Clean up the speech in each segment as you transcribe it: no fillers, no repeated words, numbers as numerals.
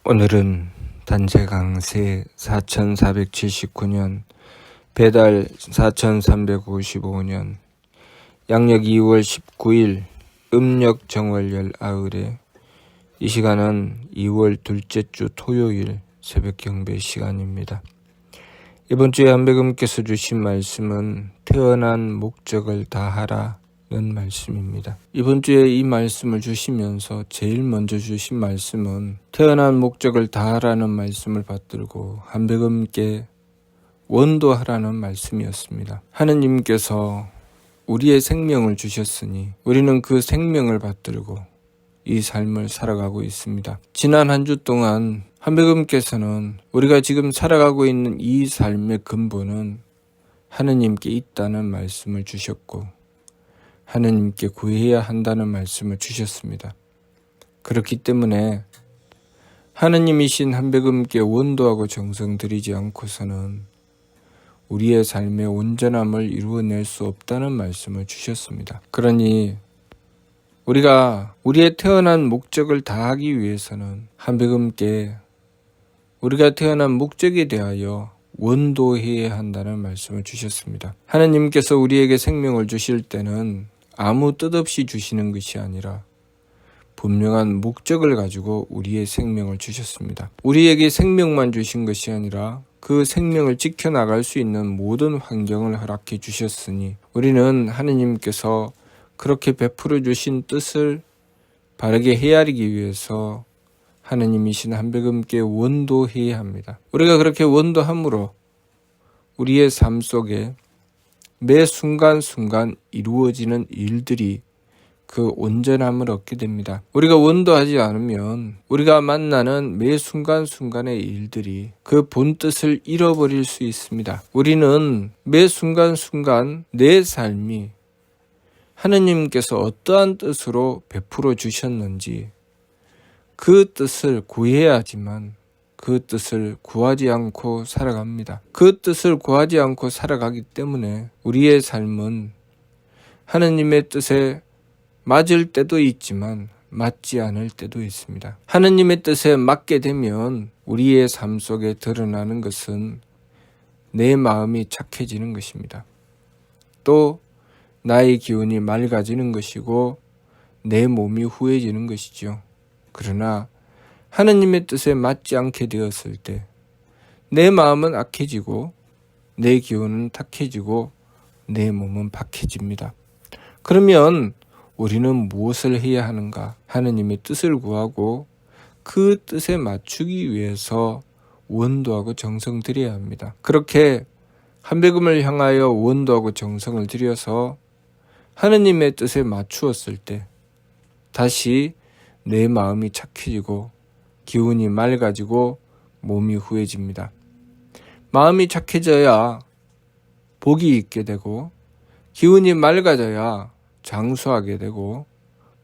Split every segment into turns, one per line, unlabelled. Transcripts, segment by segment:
오늘은 단체 강세 4479년, 배달 4355년, 양력 2월 19일 음력 정월열 아흘에, 이 시간은 2월 둘째 주 토요일 새벽 경배 시간입니다. 이번 주에 한백음께서 주신 말씀은 태어난 목적을 다하라 는 말씀입니다. 이번 주에 이 말씀을 주시면서 제일 먼저 주신 말씀은 태어난 목적을 다하라는 말씀을 받들고 한백음께 원도하라는 말씀이었습니다. 하느님께서 우리의 생명을 주셨으니 우리는 그 생명을 받들고 이 삶을 살아가고 있습니다. 지난 한 주 동안 한백음께서는 우리가 지금 살아가고 있는 이 삶의 근본은 하느님께 있다는 말씀을 주셨고 하느님께 구해야 한다는 말씀을 주셨습니다. 그렇기 때문에 하느님이신 한백음께 원도하고 정성 들이지 않고서는 우리의 삶의 온전함을 이루어낼 수 없다는 말씀을 주셨습니다. 그러니 우리가 우리의 태어난 목적을 다하기 위해서는 한백음께 우리가 태어난 목적에 대하여 원도해야 한다는 말씀을 주셨습니다. 하느님께서 우리에게 생명을 주실 때는 아무 뜻 없이 주시는 것이 아니라 분명한 목적을 가지고 우리의 생명을 주셨습니다. 우리에게 생명만 주신 것이 아니라 그 생명을 지켜나갈 수 있는 모든 환경을 허락해 주셨으니 우리는 하느님께서 그렇게 베풀어 주신 뜻을 바르게 헤아리기 위해서 하느님이신 한백음께 원도해야 합니다. 우리가 그렇게 원도함으로 우리의 삶 속에 매 순간순간 이루어지는 일들이 그 온전함을 얻게 됩니다. 우리가 원도하지 않으면 우리가 만나는 매 순간순간의 일들이 그 본뜻을 잃어버릴 수 있습니다. 우리는 매 순간순간 내 삶이 하느님께서 어떠한 뜻으로 베풀어 주셨는지 그 뜻을 구해야지만 그 뜻을 구하지 않고 살아갑니다. 그 뜻을 구하지 않고 살아가기 때문에 우리의 삶은 하느님의 뜻에 맞을 때도 있지만 맞지 않을 때도 있습니다. 하느님의 뜻에 맞게 되면 우리의 삶 속에 드러나는 것은 내 마음이 착해지는 것입니다. 또 나의 기운이 맑아지는 것이고 내 몸이 후해지는 것이죠. 그러나 하느님의 뜻에 맞지 않게 되었을 때 내 마음은 악해지고 내 기운은 탁해지고 내 몸은 박해집니다. 그러면 우리는 무엇을 해야 하는가? 하느님의 뜻을 구하고 그 뜻에 맞추기 위해서 원도하고 정성 들여야 합니다. 그렇게 한백음을 향하여 원도하고 정성을 들여서 하느님의 뜻에 맞추었을 때 다시 내 마음이 착해지고 기운이 맑아지고 몸이 후해집니다. 마음이 착해져야 복이 있게 되고 기운이 맑아져야 장수하게 되고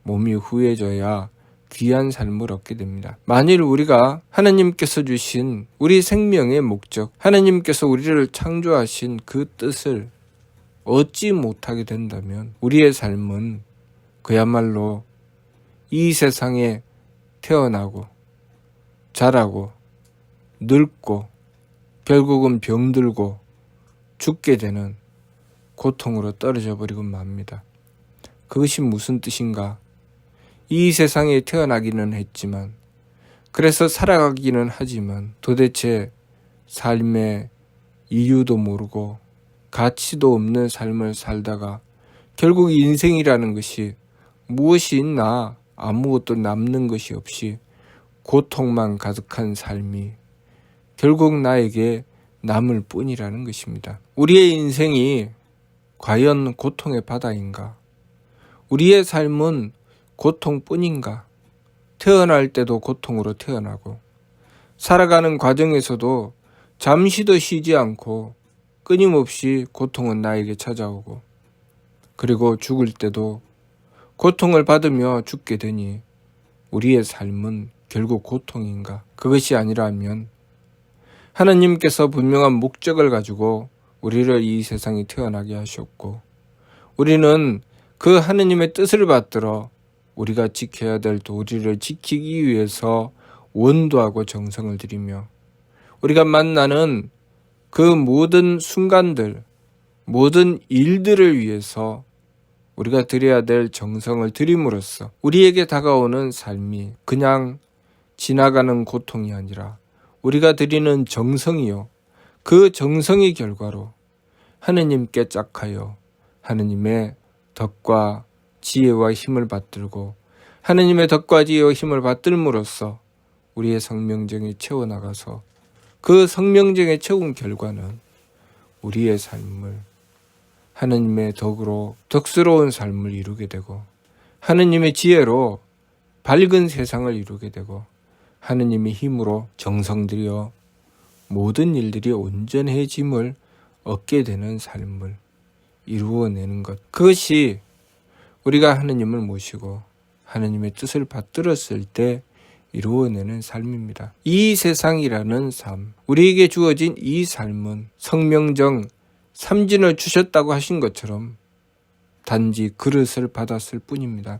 몸이 후해져야 귀한 삶을 얻게 됩니다. 만일 우리가 하느님께서 주신 우리 생명의 목적, 하느님께서 우리를 창조하신 그 뜻을 얻지 못하게 된다면 우리의 삶은 그야말로 이 세상에 태어나고 자라고 늙고 결국은 병들고 죽게 되는 고통으로 떨어져 버리고 맙니다. 그것이 무슨 뜻인가? 이 세상에 태어나기는 했지만 그래서 살아가기는 하지만 도대체 삶의 이유도 모르고 가치도 없는 삶을 살다가 결국 인생이라는 것이 무엇이 있나 아무것도 남는 것이 없이 고통만 가득한 삶이 결국 나에게 남을 뿐이라는 것입니다. 우리의 인생이 과연 고통의 바다인가? 우리의 삶은 고통뿐인가? 태어날 때도 고통으로 태어나고 살아가는 과정에서도 잠시도 쉬지 않고 끊임없이 고통은 나에게 찾아오고 그리고 죽을 때도 고통을 받으며 죽게 되니 우리의 삶은 결국 고통인가? 그것이 아니라면 하느님께서 분명한 목적을 가지고 우리를 이 세상에 태어나게 하셨고 우리는 그 하느님의 뜻을 받들어 우리가 지켜야 될 도리를 지키기 위해서 원도하고 정성을 들이며 우리가 만나는 그 모든 순간들, 모든 일들을 위해서 우리가 드려야 될 정성을 들임으로써 우리에게 다가오는 삶이 그냥 지나가는 고통이 아니라 우리가 드리는 정성이요, 그 정성의 결과로 하느님께 짝하여 하느님의 덕과 지혜와 힘을 받들고 하느님의 덕과 지혜와 힘을 받들므로써 우리의 성명정이 채워나가서 그 성명정에 채운 결과는 우리의 삶을 하느님의 덕으로 덕스러운 삶을 이루게 되고 하느님의 지혜로 밝은 세상을 이루게 되고 하느님의 힘으로 정성들여 모든 일들이 온전해짐을 얻게 되는 삶을 이루어내는 것, 그것이 우리가 하느님을 모시고 하느님의 뜻을 받들었을 때 이루어내는 삶입니다. 이 세상이라는 삶, 우리에게 주어진 이 삶은 성명정 삼진을 주셨다고 하신 것처럼 단지 그릇을 받았을 뿐입니다.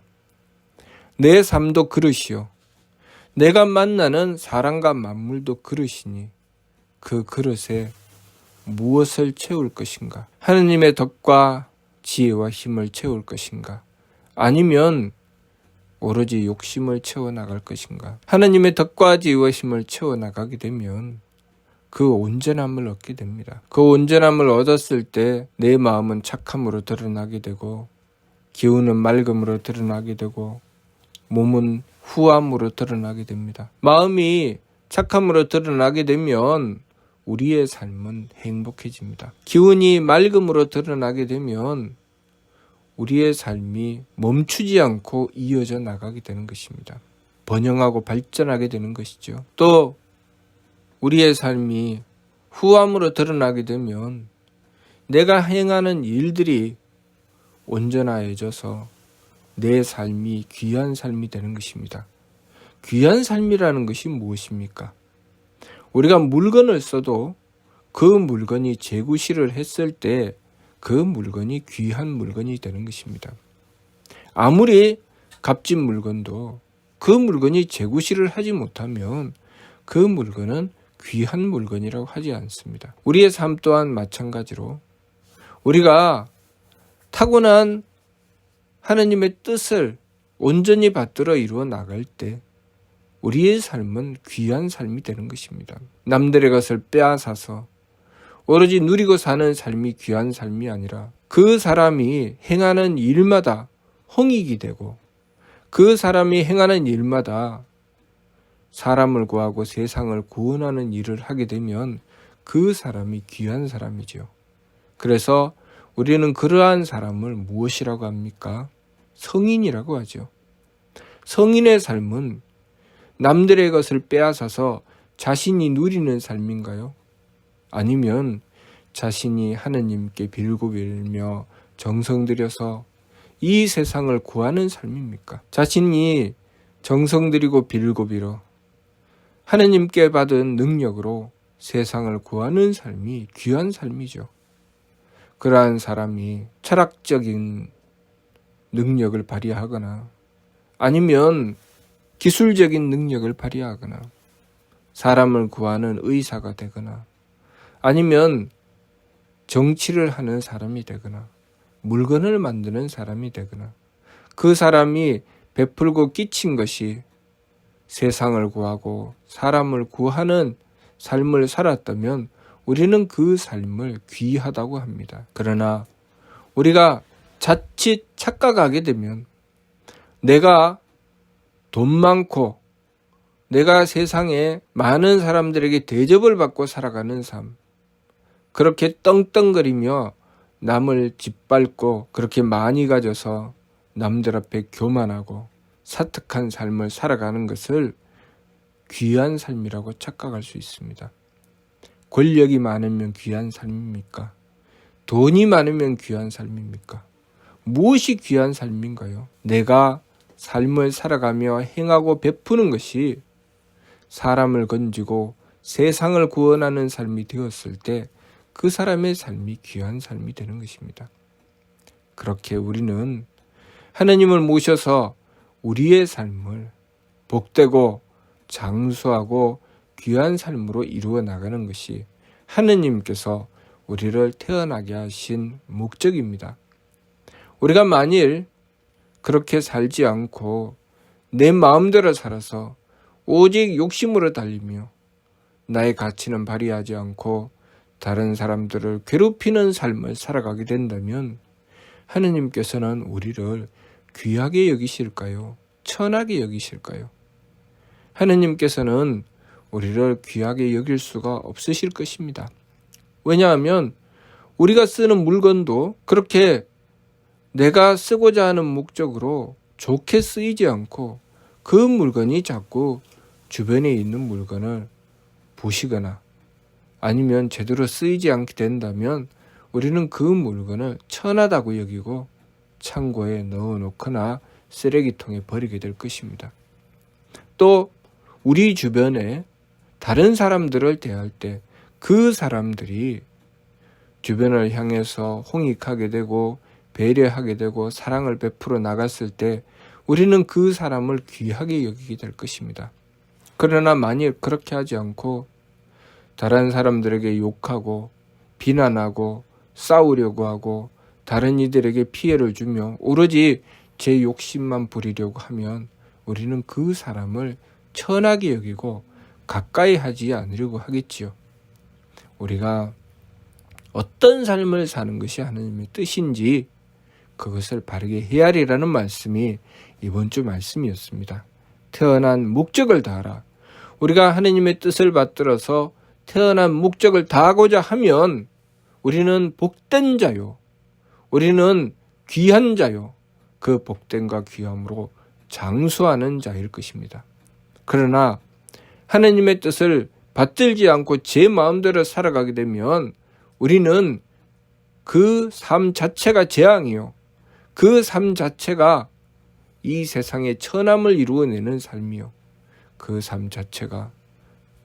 내 삶도 그릇이요, 내가 만나는 사람과 만물도 그릇이니 그 그릇에 무엇을 채울 것인가? 하느님의 덕과 지혜와 힘을 채울 것인가? 아니면 오로지 욕심을 채워나갈 것인가? 하느님의 덕과 지혜와 힘을 채워나가게 되면 그 온전함을 얻게 됩니다. 그 온전함을 얻었을 때 내 마음은 착함으로 드러나게 되고 기운은 맑음으로 드러나게 되고 몸은 후함으로 드러나게 됩니다. 마음이 착함으로 드러나게 되면 우리의 삶은 행복해집니다. 기운이 맑음으로 드러나게 되면 우리의 삶이 멈추지 않고 이어져 나가게 되는 것입니다. 번영하고 발전하게 되는 것이죠. 또 우리의 삶이 후함으로 드러나게 되면 내가 행하는 일들이 온전해져서 내 삶이 귀한 삶이 되는 것입니다. 귀한 삶이라는 것이 무엇입니까? 우리가 물건을 써도 그 물건이 재구시를 했을 때 그 물건이 귀한 물건이 되는 것입니다. 아무리 값진 물건도 그 물건이 재구시를 하지 못하면 그 물건은 귀한 물건이라고 하지 않습니다. 우리의 삶 또한 마찬가지로 우리가 타고난 하느님의 뜻을 온전히 받들어 이루어 나갈 때 우리의 삶은 귀한 삶이 되는 것입니다. 남들의 것을 빼앗아서 오로지 누리고 사는 삶이 귀한 삶이 아니라 그 사람이 행하는 일마다 홍익이 되고 그 사람이 행하는 일마다 사람을 구하고 세상을 구원하는 일을 하게 되면 그 사람이 귀한 사람이죠. 그래서 우리는 그러한 사람을 무엇이라고 합니까? 성인이라고 하죠. 성인의 삶은 남들의 것을 빼앗아서 자신이 누리는 삶인가요? 아니면 자신이 하느님께 빌고 빌며 정성 들여서 이 세상을 구하는 삶입니까? 자신이 정성 들이고 빌고 빌어 하느님께 받은 능력으로 세상을 구하는 삶이 귀한 삶이죠. 그러한 사람이 철학적인 능력을 발휘하거나 아니면 기술적인 능력을 발휘하거나 사람을 구하는 의사가 되거나 아니면 정치를 하는 사람이 되거나 물건을 만드는 사람이 되거나 그 사람이 베풀고 끼친 것이 세상을 구하고 사람을 구하는 삶을 살았다면 우리는 그 삶을 귀하다고 합니다. 그러나 우리가 자칫 착각하게 되면 내가 돈 많고 내가 세상에 많은 사람들에게 대접을 받고 살아가는 삶, 그렇게 떵떵거리며 남을 짓밟고 그렇게 많이 가져서 남들 앞에 교만하고 사특한 삶을 살아가는 것을 귀한 삶이라고 착각할 수 있습니다. 권력이 많으면 귀한 삶입니까? 돈이 많으면 귀한 삶입니까? 무엇이 귀한 삶인가요? 내가 삶을 살아가며 행하고 베푸는 것이 사람을 건지고 세상을 구원하는 삶이 되었을 때 그 사람의 삶이 귀한 삶이 되는 것입니다. 그렇게 우리는 하느님을 모셔서 우리의 삶을 복되고 장수하고 귀한 삶으로 이루어 나가는 것이 하느님께서 우리를 태어나게 하신 목적입니다. 우리가 만일 그렇게 살지 않고 내 마음대로 살아서 오직 욕심으로 달리며 나의 가치는 발휘하지 않고 다른 사람들을 괴롭히는 삶을 살아가게 된다면 하느님께서는 우리를 귀하게 여기실까요? 천하게 여기실까요? 하느님께서는 우리를 귀하게 여길 수가 없으실 것입니다. 왜냐하면 우리가 쓰는 물건도 그렇게 내가 쓰고자 하는 목적으로 좋게 쓰이지 않고 그 물건이 자꾸 주변에 있는 물건을 부시거나 아니면 제대로 쓰이지 않게 된다면 우리는 그 물건을 천하다고 여기고 창고에 넣어놓거나 쓰레기통에 버리게 될 것입니다. 또 우리 주변에 다른 사람들을 대할 때 그 사람들이 주변을 향해서 홍익하게 되고 배려하게 되고 사랑을 베풀어 나갔을 때 우리는 그 사람을 귀하게 여기게 될 것입니다. 그러나 만일 그렇게 하지 않고 다른 사람들에게 욕하고 비난하고 싸우려고 하고 다른 이들에게 피해를 주며 오로지 제 욕심만 부리려고 하면 우리는 그 사람을 천하게 여기고 가까이 하지 않으려고 하겠지요. 우리가 어떤 삶을 사는 것이 하나님의 뜻인지 그것을 바르게 헤아리라는 말씀이 이번 주 말씀이었습니다. 태어난 목적을 다하라. 우리가 하나님의 뜻을 받들어서 태어난 목적을 다하고자 하면 우리는 복된 자요. 우리는 귀한 자요. 그 복됨과 귀함으로 장수하는 자일 것입니다. 그러나 하나님의 뜻을 받들지 않고 제 마음대로 살아가게 되면 우리는 그 삶 자체가 재앙이요. 그 삶 자체가 이 세상의 천함을 이루어내는 삶이요. 그 삶 자체가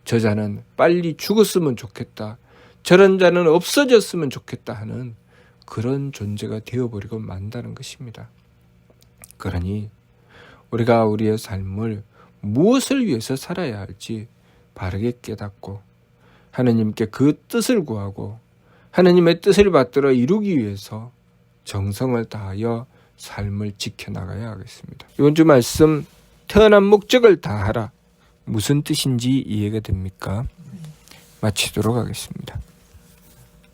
저 자는 빨리 죽었으면 좋겠다. 저런 자는 없어졌으면 좋겠다 하는 그런 존재가 되어버리고 만다는 것입니다. 그러니 우리가 우리의 삶을 무엇을 위해서 살아야 할지 바르게 깨닫고 하느님께 그 뜻을 구하고 하느님의 뜻을 받들어 이루기 위해서 정성을 다하여 삶을 지켜나가야 하겠습니다. 이번 주 말씀 태어난 목적을 다하라. 무슨 뜻인지 이해가 됩니까? 마치도록 하겠습니다.